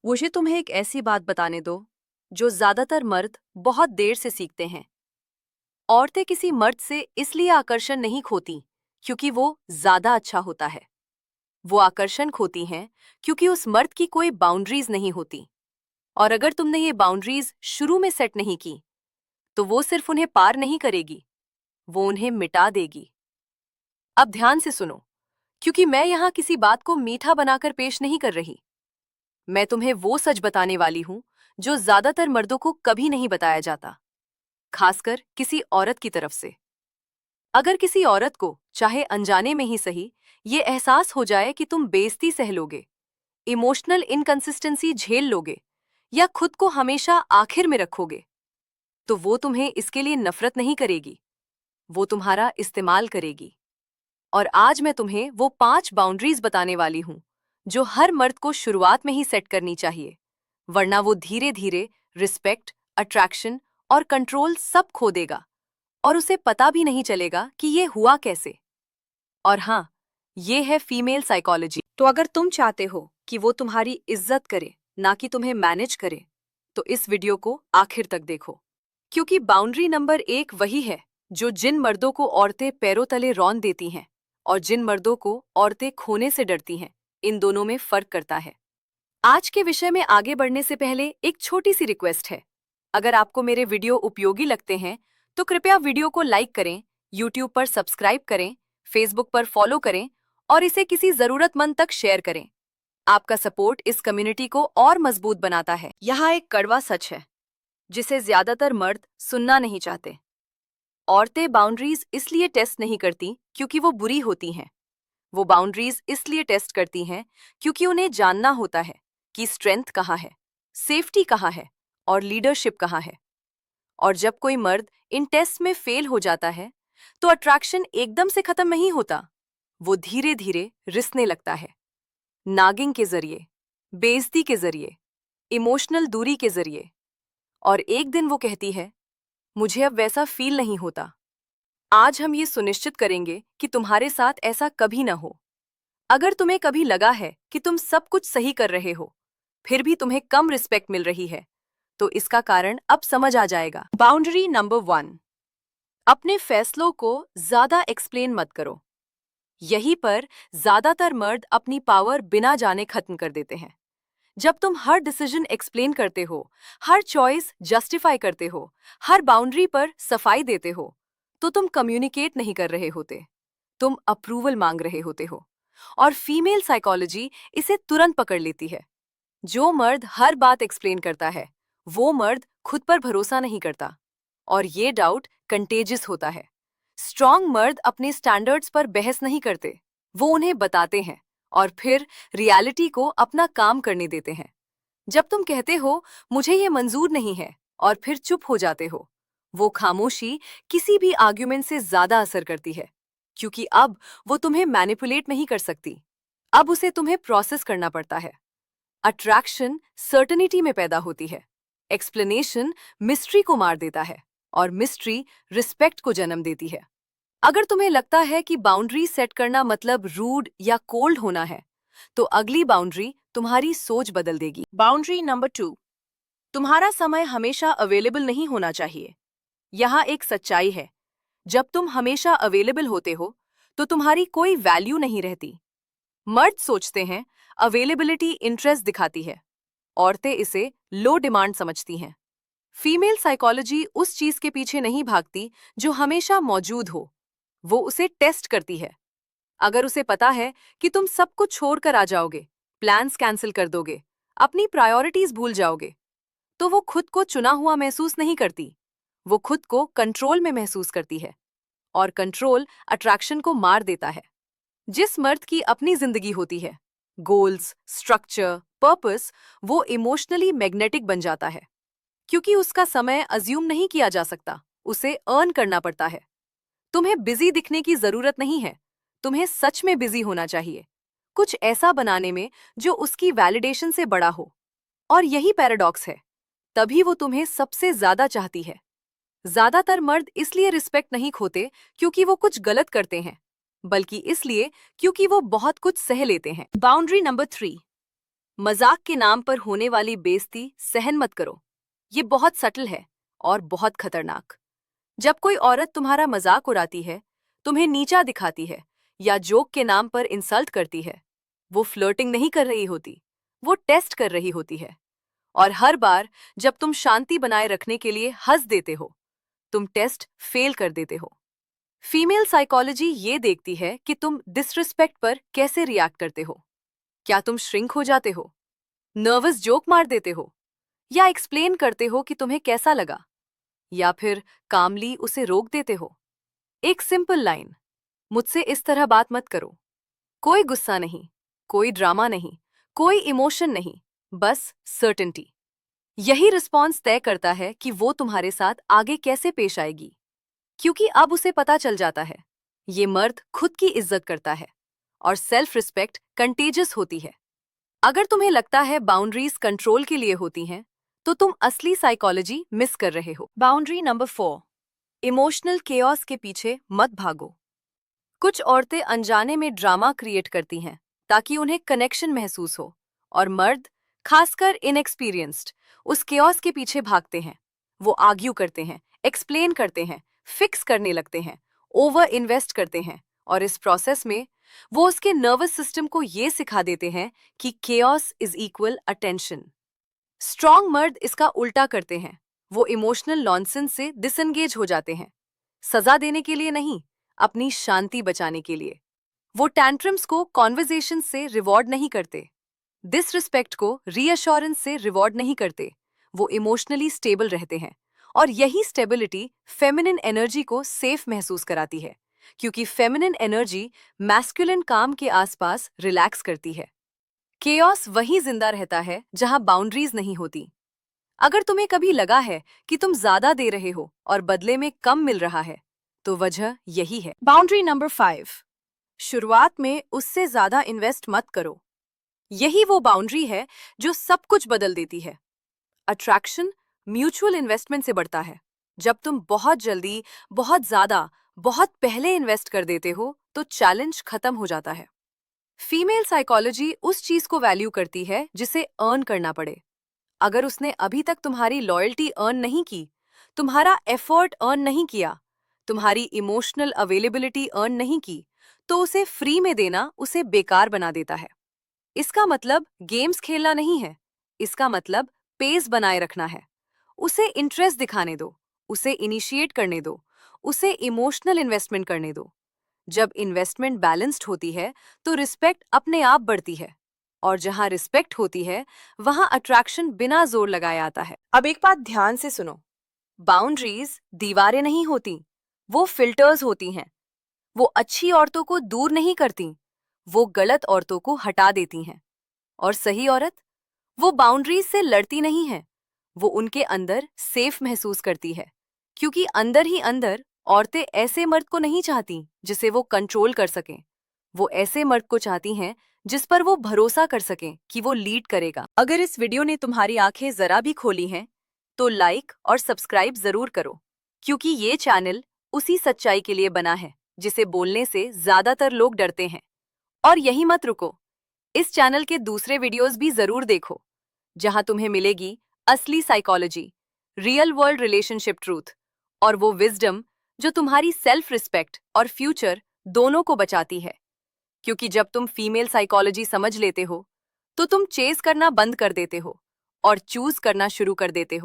मुझे तुम्हें एक ऐसी बात बताने दो जो ज्यादातर मर्द बहुत देर से सीखते हैं। औरतें किसी मर्द से इसलिए आकर्षण नहीं खोती क्योंकि वो ज्यादा अच्छा होता है। वो आकर्षण खोती हैं क्योंकि उस मर्द की कोई बाउंड्रीज नहीं होती। और अगर तुमने ये बाउंड्रीज शुरू में सेट नहीं की तो वो सिर्फ उन्हें पार नहीं करेगी, वो उन्हें मिटा देगी। अब ध्यान से सुनो, क्योंकि मैं यहाँ किसी बात को मीठा बनाकर पेश नहीं कर रही। मैं तुम्हें वो सच बताने वाली हूं जो ज्यादातर मर्दों को कभी नहीं बताया जाता, खासकर किसी औरत की तरफ से। अगर किसी औरत को, चाहे अनजाने में ही सही, ये एहसास हो जाए कि तुम बेइज्जती सह लोगे, इमोशनल इनकंसिस्टेंसी झेल लोगे या खुद को हमेशा आखिर में रखोगे, तो वो तुम्हें इसके लिए नफरत नहीं करेगी, वो तुम्हारा इस्तेमाल करेगी। और आज मैं तुम्हें वो 5 बाउंड्रीज बताने वाली हूं जो हर मर्द को शुरुआत में ही सेट करनी चाहिए, वरना वो धीरे धीरे रिस्पेक्ट, अट्रैक्शन और कंट्रोल सब खो देगा और उसे पता भी नहीं चलेगा कि ये हुआ कैसे। और हाँ, ये है फीमेल साइकोलॉजी। तो अगर तुम चाहते हो कि वो तुम्हारी इज्जत करे, ना कि तुम्हें मैनेज करे, तो इस वीडियो को आखिर तक देखो, क्योंकि बाउंड्री नंबर 1 वही है जो जिन मर्दों को औरतें पैरों तले रौंद देती हैं और जिन मर्दों को औरतें खोने से डरती हैं, इन दोनों में फर्क करता है। आज के विषय में आगे बढ़ने से पहले एक छोटी सी रिक्वेस्ट है। अगर आपको मेरे वीडियो उपयोगी लगते हैं तो कृपया वीडियो को लाइक करें, यूट्यूब पर सब्सक्राइब करें, फेसबुक पर फॉलो करें और इसे किसी जरूरतमंद तक शेयर करें। आपका सपोर्ट इस कम्युनिटी को और मजबूत बनाता है। यहाँ एक कड़वा सच है जिसे ज्यादातर मर्द सुनना नहीं चाहते। औरतें बाउंड्रीज इसलिए टेस्ट नहीं करती क्योंकि वो बुरी होती हैं। वो बाउंड्रीज इसलिए टेस्ट करती हैं क्योंकि उन्हें जानना होता है कि स्ट्रेंथ कहाँ है, सेफ्टी कहाँ है और लीडरशिप कहाँ है। और जब कोई मर्द इन टेस्ट में फेल हो जाता है तो अट्रैक्शन एकदम से खत्म नहीं होता, वो धीरे धीरे रिसने लगता है। नागिंग के जरिए, बेइज्जती के जरिए, इमोशनल दूरी के जरिए। और एक दिन वो कहती है, मुझे अब वैसा फील नहीं होता। आज हम ये सुनिश्चित करेंगे कि तुम्हारे साथ ऐसा कभी ना हो। अगर तुम्हें कभी लगा है कि तुम सब कुछ सही कर रहे हो, फिर भी तुम्हें कम रिस्पेक्ट मिल रही है, तो इसका कारण अब समझ आ जाएगा। बाउंड्री नंबर 1, अपने फैसलों को ज्यादा एक्सप्लेन मत करो। यहीं पर ज्यादातर मर्द अपनी पावर बिना जाने खत्म कर देते हैं। जब तुम हर डिसीजन एक्सप्लेन करते हो, हर चॉइस जस्टिफाई करते हो, हर बाउंड्री पर सफाई देते हो, तो तुम कम्युनिकेट नहीं कर रहे होते, तुम अप्रूवल मांग रहे होते हो। और फीमेल साइकोलॉजी इसे तुरंत पकड़ लेती है। जो मर्द हर बात एक्सप्लेन करता है, वो मर्द खुद पर भरोसा नहीं करता और ये डाउट कंटेजियस होता है। स्ट्रॉन्ग मर्द अपने स्टैंडर्ड्स पर बहस नहीं करते, वो उन्हें बताते हैं और फिर रियलिटी को अपना काम करने देते हैं। जब तुम कहते हो मुझे ये मंजूर नहीं है और फिर चुप हो जाते हो, वो खामोशी किसी भी आर्ग्यूमेंट से ज्यादा असर करती है, क्योंकि अब वो तुम्हें मैनिपुलेट नहीं कर सकती, अब उसे तुम्हें प्रोसेस करना पड़ता है। अट्रैक्शन सर्टेनिटी में पैदा होती है, एक्सप्लेनेशन मिस्ट्री को मार देता है और मिस्ट्री रिस्पेक्ट को जन्म देती है। अगर तुम्हें लगता है कि बाउंड्री सेट करना मतलब रूड या कोल्ड होना है, तो अगली बाउंड्री तुम्हारी सोच बदल देगी। बाउंड्री नंबर 2, तुम्हारा समय हमेशा अवेलेबल नहीं होना चाहिए। यहाँ एक सच्चाई है, जब तुम हमेशा अवेलेबल होते हो तो तुम्हारी कोई वैल्यू नहीं रहती। मर्द सोचते हैं अवेलेबिलिटी इंटरेस्ट दिखाती है, औरतें इसे लो डिमांड समझती हैं। फीमेल साइकोलॉजी उस चीज के पीछे नहीं भागती जो हमेशा मौजूद हो, वो उसे टेस्ट करती है। अगर उसे पता है कि तुम सब कुछ छोड़कर आ जाओगे, प्लान्स कैंसिल कर दोगे, अपनी प्रायोरिटीज भूल जाओगे, तो वो खुद को चुना हुआ महसूस नहीं करती, वो खुद को कंट्रोल में महसूस करती है। और कंट्रोल अट्रैक्शन को मार देता है। जिस मर्द की अपनी जिंदगी होती है, गोल्स, स्ट्रक्चर, पर्पस, वो इमोशनली मैग्नेटिक बन जाता है, क्योंकि उसका समय अज्यूम नहीं किया जा सकता, उसे अर्न करना पड़ता है। तुम्हें बिजी दिखने की जरूरत नहीं है, तुम्हें सच में बिजी होना चाहिए, कुछ ऐसा बनाने में जो उसकी वैलिडेशन से बड़ा हो। और यही पैराडॉक्स है, तभी वो तुम्हें सबसे ज्यादा चाहती है। ज्यादातर मर्द इसलिए रिस्पेक्ट नहीं खोते क्योंकि वो कुछ गलत करते हैं, बल्कि इसलिए क्योंकि वो बहुत कुछ सह लेते हैं। बाउंड्री नंबर 3, मजाक के नाम पर होने वाली बेइज्जती सहन मत करो। ये बहुत सटल है और बहुत खतरनाक। जब कोई औरत तुम्हारा मजाक उड़ाती है, तुम्हें नीचा दिखाती है या जोक के नाम पर इंसल्ट करती है, वो फ्लर्टिंग नहीं कर रही होती, वो टेस्ट कर रही होती है। और हर बार जब तुम शांति बनाए रखने के लिए हंस देते हो, तुम टेस्ट फेल कर देते हो। फीमेल साइकोलॉजी ये देखती है कि तुम डिसरिस्पेक्ट पर कैसे रिएक्ट करते हो। क्या तुम श्रिंक हो जाते हो, नर्वस जोक मार देते हो, या एक्सप्लेन करते हो कि तुम्हें कैसा लगा, या फिर कामली उसे रोक देते हो। एक सिंपल लाइन, मुझसे इस तरह बात मत करो। कोई गुस्सा नहीं, कोई ड्रामा नहीं, कोई इमोशन नहीं, बस सर्टेनिटी। यही रिस्पॉन्स तय करता है कि वो तुम्हारे साथ आगे कैसे पेश आएगी। क्योंकि अब उसे पता चल जाता है, ये मर्द खुद की इज्जत करता है और सेल्फ रिस्पेक्ट कंटेजियस होती है। अगर तुम्हें लगता है बाउंड्रीज कंट्रोल के लिए होती हैं, तो तुम असली साइकोलॉजी मिस कर रहे हो। बाउंड्री नंबर 4, इमोशनल केओस के पीछे मत भागो। कुछ औरतें अनजाने में ड्रामा क्रिएट करती हैं ताकि उन्हें कनेक्शन महसूस हो, और मर्द, खासकर इनएक्सपीरियंस्ड, उस केओस के पीछे भागते हैं। वो आर्ग्यू करते हैं, एक्सप्लेन करते हैं, फिक्स करने लगते हैं, ओवर इन्वेस्ट करते हैं, और इस प्रोसेस में वो उसके नर्वस सिस्टम को ये सिखा देते हैं कि chaos is equal attention. Strong मर्द इसका उल्टा करते हैं। वो इमोशनल नॉनसेंस से डिसएंगेज हो जाते हैं, सजा देने के लिए नहीं, अपनी शांति बचाने के लिए। वो टैंट्रम्स को कॉन्वर्जेशन से रिवॉर्ड नहीं करते, डिसरिस्पेक्ट को रीअश्योरेंस से रिवॉर्ड नहीं करते। वो इमोशनली स्टेबल रहते हैं, और यही स्टेबिलिटी फेमिनिन एनर्जी को सेफ महसूस कराती है, क्योंकि फेमिनिन एनर्जी मैस्कुलिन काम के आसपास रिलैक्स करती है। केओस वहीं जिंदा रहता है जहां बाउंड्रीज नहीं होती। अगर तुम्हें कभी लगा है कि तुम ज्यादा दे रहे हो और बदले में कम मिल रहा है, तो वजह यही है। बाउंड्री नंबर 5, शुरुआत में उससे ज्यादा इन्वेस्ट मत करो। यही वो बाउंड्री है जो सब कुछ बदल देती है। अट्रैक्शन म्यूचुअल इन्वेस्टमेंट से बढ़ता है। जब तुम बहुत जल्दी, बहुत ज्यादा, बहुत पहले इन्वेस्ट कर देते हो, तो चैलेंज खत्म हो जाता है। फीमेल साइकोलॉजी उस चीज को वैल्यू करती है जिसे अर्न करना पड़े। अगर उसने अभी तक तुम्हारी लॉयल्टी अर्न नहीं की, तुम्हारा एफर्ट अर्न नहीं किया, तुम्हारी इमोशनल अवेलेबिलिटी अर्न नहीं की, तो उसे फ्री में देना उसे बेकार बना देता है। इसका मतलब गेम्स खेलना नहीं है, इसका मतलब पेस बनाए रखना है। उसे इंटरेस्ट दिखाने दो, उसे इनिशिएट करने दो, उसे इमोशनल इन्वेस्टमेंट करने दो। जब इन्वेस्टमेंट बैलेंस्ड होती है, तो रिस्पेक्ट अपने आप बढ़ती है, और जहां रिस्पेक्ट होती है, वहां अट्रैक्शन बिना जोर लगाए आता है। अब एक बात ध्यान से सुनो, बाउंड्रीज दीवारें नहीं होती, वो फिल्टर्स होती हैं। वो अच्छी औरतों को दूर नहीं करती, वो गलत औरतों को हटा देती हैं। और सही औरत, वो बाउंड्रीज से लड़ती नहीं है, वो उनके अंदर सेफ महसूस करती है। क्योंकि अंदर ही अंदर औरतें ऐसे मर्द को नहीं चाहती जिसे वो कंट्रोल कर सकें। वो ऐसे मर्द को चाहती हैं जिस पर वो भरोसा कर सकें कि वो लीड करेगा। अगर इस वीडियो ने तुम्हारी आंखें जरा भी खोली हैं, तो लाइक और सब्सक्राइब जरूर करो, क्योंकि ये चैनल उसी सच्चाई के लिए बना है जिसे बोलने से ज्यादातर लोग डरते हैं। और यही मत रुको, इस चैनल के दूसरे वीडियोस भी जरूर देखो, जहां तुम्हें मिलेगी असली psychology, real world relationship truth, और वो विजडम जो तुम्हारी सेल्फ रिस्पेक्ट और फ्यूचर दोनों को बचाती है। क्योंकि जब तुम फीमेल साइकोलॉजी समझ लेते हो, तो तुम चेस करना बंद कर देते हो और चूज करना शुरू कर देते हो।